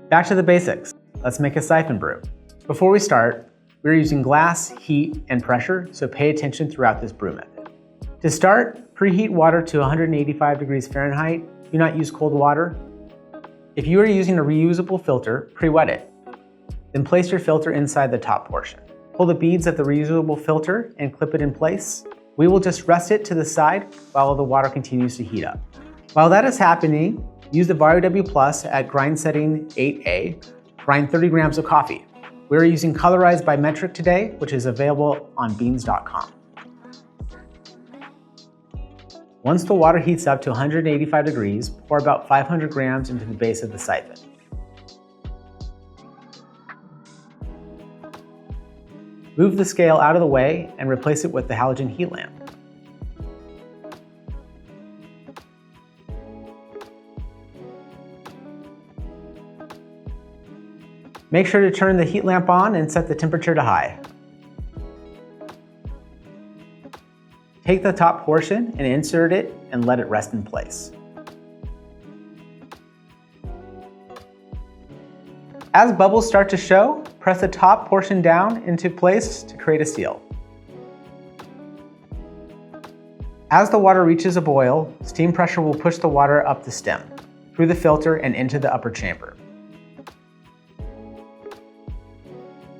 Back to the basics. Let's make a Syphon Brew. Before we start, we're using glass, heat, and pressure, so pay attention throughout this brew method. To start, preheat water to 185 degrees Fahrenheit. Do not use cold water. If you are using a reusable filter, pre-wet it. Then place your filter inside the top portion. Pull the beads of the reusable filter and clip it in place. We will just rest it to the side while the water continues to heat up. While that is happening, use the Vario W Plus at grind setting 8A. Grind 30 grams of coffee. We're using Colorized by metric today, which is available on beans.com. Once the water heats up to 185 degrees, pour about 500 grams into the base of the siphon. Move the scale out of the way and replace it with the halogen heat lamp. Make sure to turn the heat lamp on and set the temperature to high. Take the top portion and insert it and let it rest in place. As bubbles start to show, press the top portion down into place to create a seal. As the water reaches a boil, steam pressure will push the water up the stem, through the filter and into the upper chamber.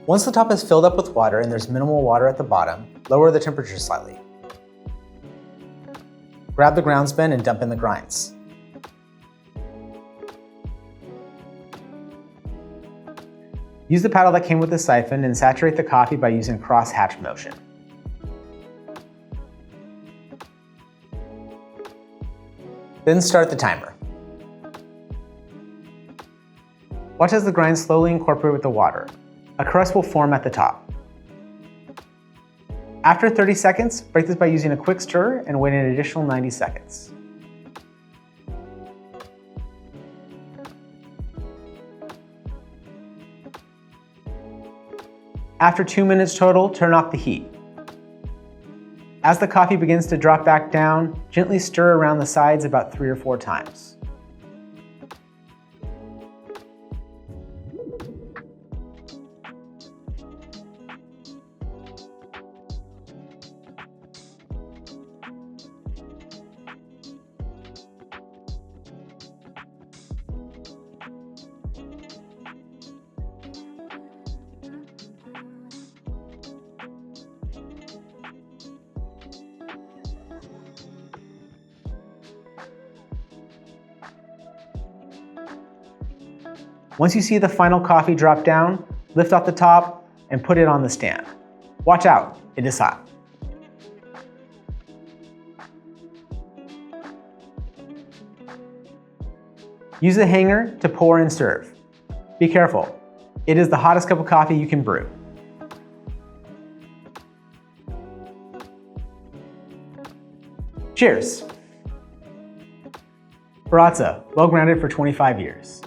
Once the top is filled up with water and there's minimal water at the bottom, lower the temperature slightly. Grab the ground spin and dump in the grinds. Use the paddle that came with the siphon and saturate the coffee by using a cross-hatch motion. Then start the timer. Watch as the grinds slowly incorporate with the water. A crust will form at the top. After 30 seconds, break this by using a quick stir and wait an additional 90 seconds. After 2 minutes total, turn off the heat. As the coffee begins to drop back down, gently stir around the sides about 3 or 4 times. Once you see the final coffee drop down, lift off the top and put it on the stand. Watch out, it is hot. Use the hanger to pour and serve. Be careful, it is the hottest cup of coffee you can brew. Cheers! Baratza, well grounded for 25 years.